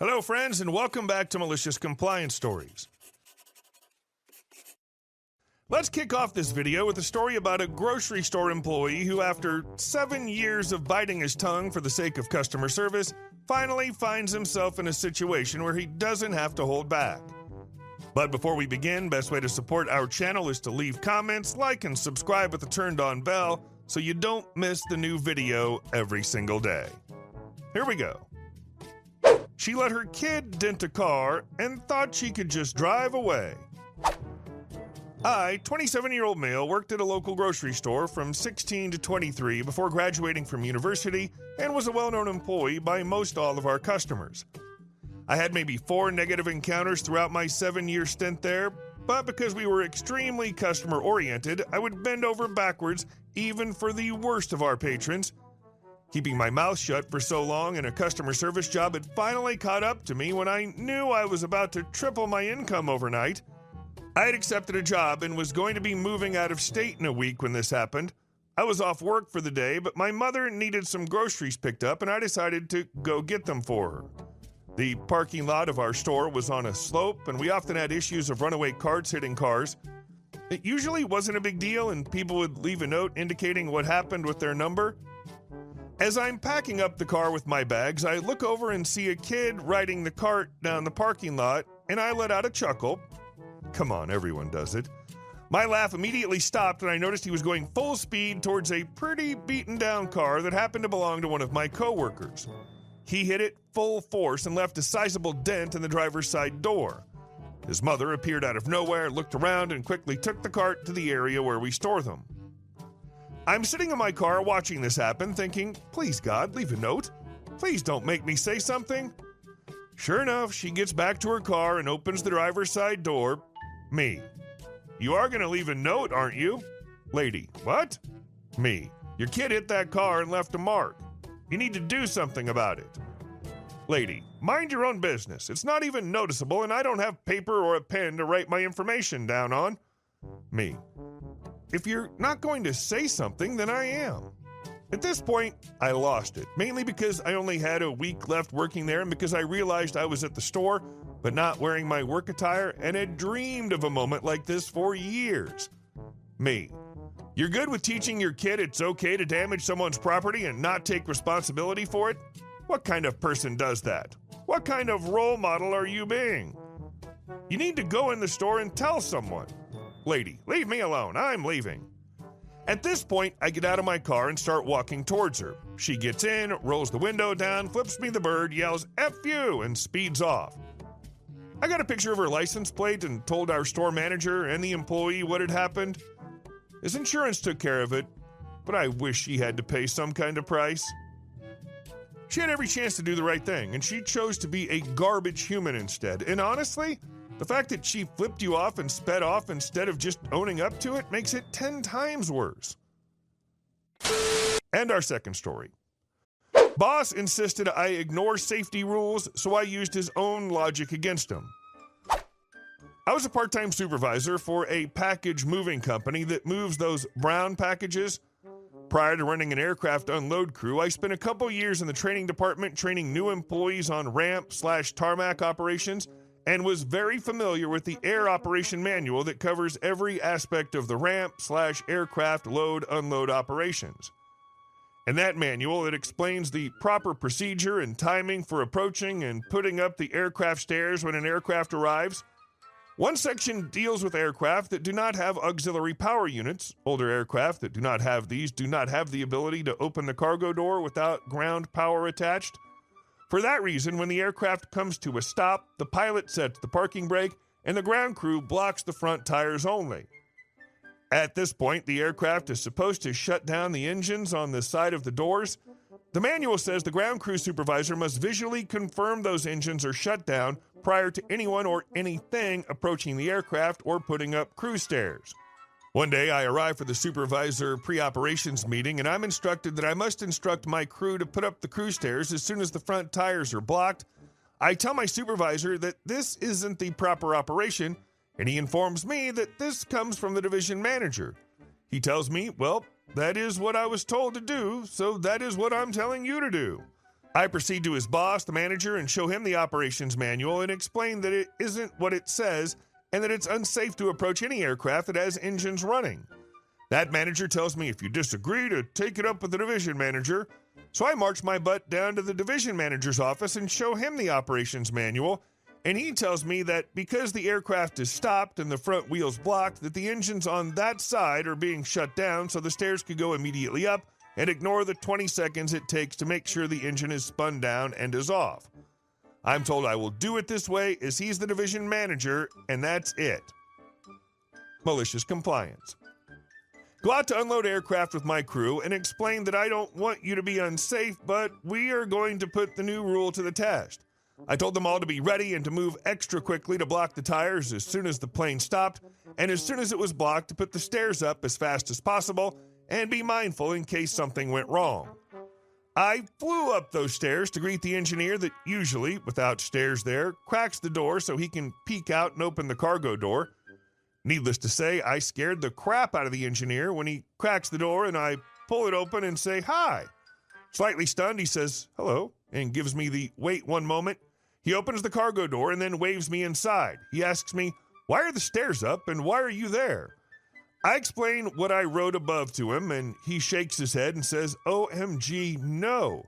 Hello, friends, and welcome back to Malicious Compliance Stories. Let's kick off this video with a story about a grocery store employee who, after 7 years of biting his tongue for the sake of customer service, finally finds himself in a situation where he doesn't have to hold back. But before we begin, best way to support our channel is to leave comments, like, and subscribe with the turned-on bell so you don't miss the new video every single day. Here we go. She let her kid dent a car and thought she could just drive away. I, 27-year-old male, worked at a local grocery store from 16 to 23 before graduating from university and was a well-known employee by most all of our customers. I had maybe 4 negative encounters throughout my 7-year stint there, but because we were extremely customer-oriented, I would bend over backwards even for the worst of our patrons. Keeping my mouth shut for so long in a customer service job had finally caught up to me when I knew I was about to triple my income overnight. I had accepted a job and was going to be moving out of state in a week when this happened. I was off work for the day, but my mother needed some groceries picked up and I decided to go get them for her. The parking lot of our store was on a slope and we often had issues of runaway carts hitting cars. It usually wasn't a big deal and people would leave a note indicating what happened with their number. As I'm packing up the car with my bags, I look over and see a kid riding the cart down the parking lot, and I let out a chuckle. Come on, everyone does it. My laugh immediately stopped, and I noticed he was going full speed towards a pretty beaten-down car that happened to belong to one of my coworkers. He hit it full force and left a sizable dent in the driver's side door. His mother appeared out of nowhere, looked around, and quickly took the cart to the area where we store them. I'm sitting in my car watching this happen, thinking, please God, leave a note. Please don't make me say something. Sure enough, she gets back to her car and opens the driver's side door. Me. You are going to leave a note, aren't you? Lady. What? Me. Your kid hit that car and left a mark. You need to do something about it. Lady. Mind your own business. It's not even noticeable and I don't have paper or a pen to write my information down on. Me. If you're not going to say something, then I am. At this point, I lost it, mainly because I only had a week left working there and because I realized I was at the store, but not wearing my work attire and had dreamed of a moment like this for years. Me. You're good with teaching your kid it's okay to damage someone's property and not take responsibility for it? What kind of person does that? What kind of role model are you being? You need to go in the store and tell someone. Lady, leave me alone. I'm leaving. At this point, I get out of my car and start walking towards her. She gets in, rolls the window down, flips me the bird, yells, F you, and speeds off. I got a picture of her license plate and told our store manager and the employee what had happened. His insurance took care of it, but I wish she had to pay some kind of price. She had every chance to do the right thing, and she chose to be a garbage human instead. And honestly, the fact that she flipped you off and sped off instead of just owning up to it makes it 10 times worse. And our second story. Boss insisted I ignore safety rules, so I used his own logic against him. I was a part-time supervisor for a package moving company that moves those brown packages. Prior to running an aircraft unload crew, I spent a couple years in the training department training new employees on ramp/tarmac operations and was very familiar with the air operation manual that covers every aspect of the ramp/aircraft load-unload operations. In that manual, it explains the proper procedure and timing for approaching and putting up the aircraft stairs when an aircraft arrives. One section deals with aircraft that do not have auxiliary power units. Older aircraft that do not have these do not have the ability to open the cargo door without ground power attached. For that reason, when the aircraft comes to a stop, the pilot sets the parking brake and the ground crew blocks the front tires only. At this point, the aircraft is supposed to shut down the engines on the side of the doors. The manual says the ground crew supervisor must visually confirm those engines are shut down prior to anyone or anything approaching the aircraft or putting up crew stairs. One day, I arrive for the supervisor pre-operations meeting, and I'm instructed that I must instruct my crew to put up the crew stairs as soon as the front tires are blocked. I tell my supervisor that this isn't the proper operation, and he informs me that this comes from the division manager. He tells me, well, that is what I was told to do, so that is what I'm telling you to do. I proceed to his boss, the manager, and show him the operations manual and explain that it isn't what it says and that it's unsafe to approach any aircraft that has engines running. That manager tells me if you disagree to take it up with the division manager. So I march my butt down to the division manager's office and show him the operations manual, and he tells me that because the aircraft is stopped and the front wheels blocked, that the engines on that side are being shut down so the stairs could go immediately up and ignore the 20 seconds it takes to make sure the engine is spun down and is off. I'm told I will do it this way as he's the division manager, and that's it. Malicious compliance. Go out to unload aircraft with my crew and explain that I don't want you to be unsafe, but we are going to put the new rule to the test. I told them all to be ready and to move extra quickly to block the tires as soon as the plane stopped, and as soon as it was blocked to put the stairs up as fast as possible and be mindful in case something went wrong. I flew up those stairs to greet the engineer that usually, without stairs there, cracks the door so he can peek out and open the cargo door. Needless to say, I scared the crap out of the engineer when he cracks the door and I pull it open and say, "Hi." Slightly stunned, he says, "Hello," and gives me the "wait one moment." He opens the cargo door and then waves me inside. He asks me, "Why are the stairs up and why are you there?" I explain what I wrote above to him and he shakes his head and says, "OMG, no."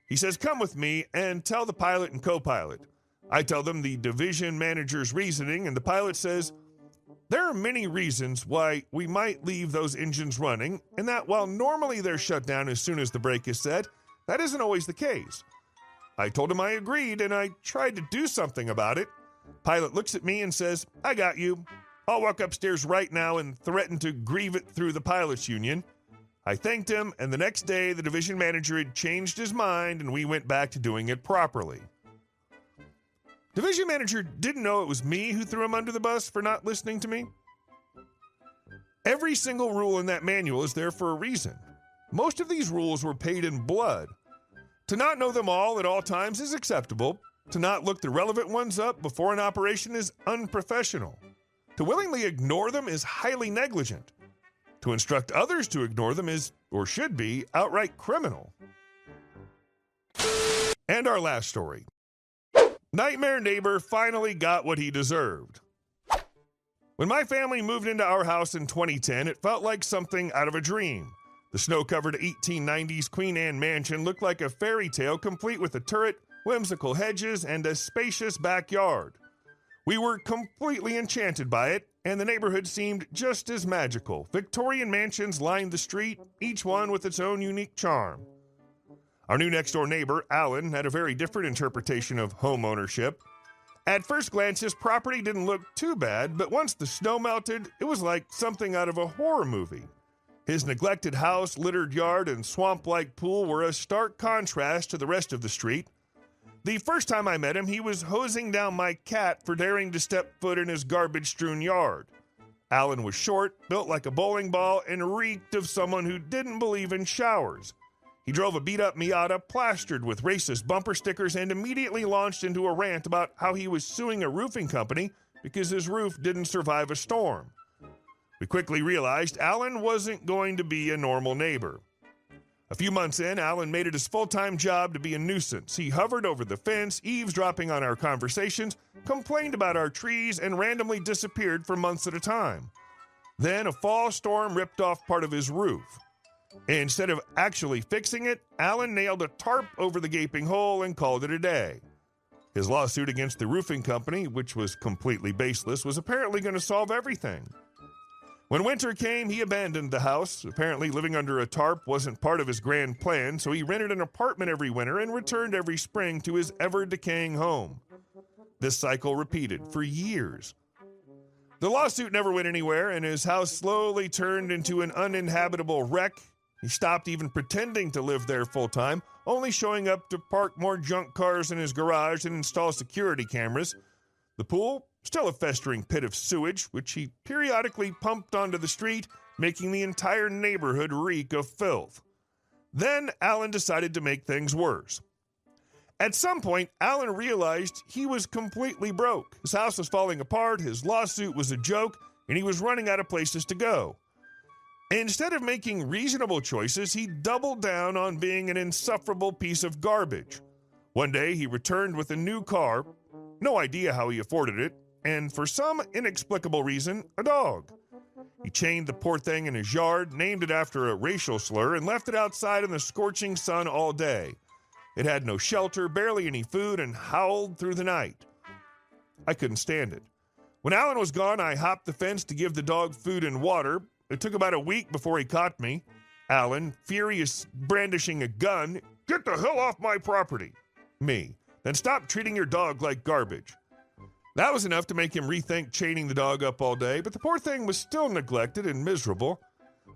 He says, "Come with me and tell the pilot and co-pilot." I tell them the division manager's reasoning and the pilot says, "There are many reasons why we might leave those engines running, and that while normally they're shut down as soon as the brake is set, that isn't always the case." I told him I agreed, and I tried to do something about it. Pilot looks at me and says, "I got you. I'll walk upstairs right now," and threatened to grieve it through the pilots' union. I thanked him, and the next day the division manager had changed his mind, and we went back to doing it properly. Division manager didn't know it was me who threw him under the bus for not listening to me. Every single rule in that manual is there for a reason. Most of these rules were paid in blood. To not know them all at all times is acceptable. To not look the relevant ones up before an operation is unprofessional. To willingly ignore them is highly negligent. To instruct others to ignore them is, or should be, outright criminal. And our last story. Nightmare neighbor finally got what he deserved. When my family moved into our house in 2010, it felt like something out of a dream. The snow-covered 1890s Queen Anne mansion looked like a fairy tale, complete with a turret, whimsical hedges, and a spacious backyard. We were completely enchanted by it, and the neighborhood seemed just as magical. Victorian mansions lined the street, each one with its own unique charm. Our new next-door neighbor, Alan, had a very different interpretation of home ownership. At first glance, his property didn't look too bad, but once the snow melted, it was like something out of a horror movie. His neglected house, littered yard, and swamp-like pool were a stark contrast to the rest of the street. The first time I met him, he was hosing down my cat for daring to step foot in his garbage-strewn yard. Alan was short, built like a bowling ball, and reeked of someone who didn't believe in showers. He drove a beat-up Miata plastered with racist bumper stickers and immediately launched into a rant about how he was suing a roofing company because his roof didn't survive a storm. We quickly realized Alan wasn't going to be a normal neighbor. A few months in, Alan made it his full-time job to be a nuisance. He hovered over the fence, eavesdropping on our conversations, complained about our trees, and randomly disappeared for months at a time. Then a fall storm ripped off part of his roof. Instead of actually fixing it, Alan nailed a tarp over the gaping hole and called it a day. His lawsuit against the roofing company, which was completely baseless, was apparently going to solve everything. When winter came, he abandoned the house. Apparently living under a tarp wasn't part of his grand plan, so he rented an apartment every winter and returned every spring to his ever-decaying home. This cycle repeated for years. The lawsuit never went anywhere, and his house slowly turned into an uninhabitable wreck. He stopped even pretending to live there full-time, only showing up to park more junk cars in his garage and install security cameras. The pool, still a festering pit of sewage, which he periodically pumped onto the street, making the entire neighborhood reek of filth. Then Alan decided to make things worse. At some point, Alan realized he was completely broke. His house was falling apart, his lawsuit was a joke, and he was running out of places to go. Instead of making reasonable choices, he doubled down on being an insufferable piece of garbage. One day, he returned with a new car, no idea how he afforded it, and for some inexplicable reason, a dog. He chained the poor thing in his yard, named it after a racial slur, and left it outside in the scorching sun all day. It had no shelter, barely any food, and howled through the night. I couldn't stand it. When Alan was gone, I hopped the fence to give the dog food and water. It took about a week before he caught me. Alan, furious, brandishing a gun, "Get the hell off my property!" Me, "Then stop treating your dog like garbage." That was enough to make him rethink chaining the dog up all day, but the poor thing was still neglected and miserable.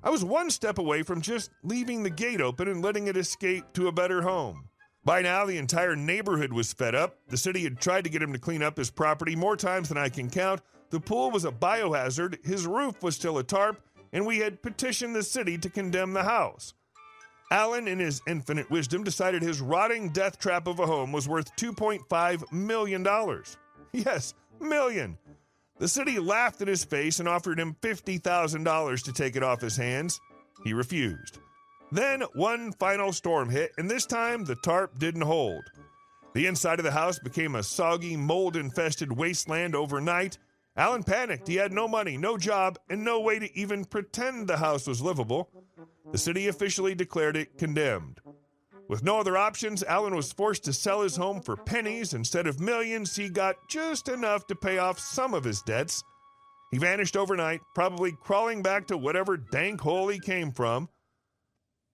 I was one step away from just leaving the gate open and letting it escape to a better home. By now, the entire neighborhood was fed up. The city had tried to get him to clean up his property more times than I can count. The pool was a biohazard, his roof was still a tarp, and we had petitioned the city to condemn the house. Alan, in his infinite wisdom, decided his rotting death trap of a home was worth $2.5 million. Yes, million. The city laughed in his face and offered him $50,000 to take it off his hands. He refused. Then one final storm hit, and this time the tarp didn't hold. The inside of the house became a soggy, mold-infested wasteland overnight. Alan panicked. He had no money, no job, and no way to even pretend the house was livable. The city officially declared it condemned. With no other options, Alan was forced to sell his home for pennies. Instead of millions, he got just enough to pay off some of his debts. He vanished overnight, probably crawling back to whatever dank hole he came from.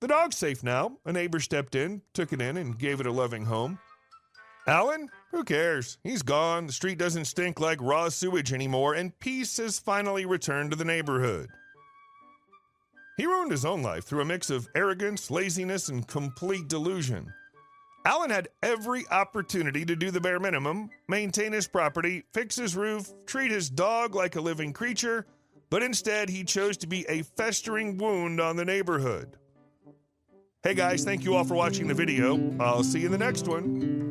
The dog's safe now. A neighbor stepped in, took it in, and gave it a loving home. Alan? Who cares? He's gone. The street doesn't stink like raw sewage anymore, and peace has finally returned to the neighborhood. He ruined his own life through a mix of arrogance, laziness, and complete delusion. Alan had every opportunity to do the bare minimum, maintain his property, fix his roof, treat his dog like a living creature, but instead he chose to be a festering wound on the neighborhood. Hey guys, thank you all for watching the video. I'll see you in the next one.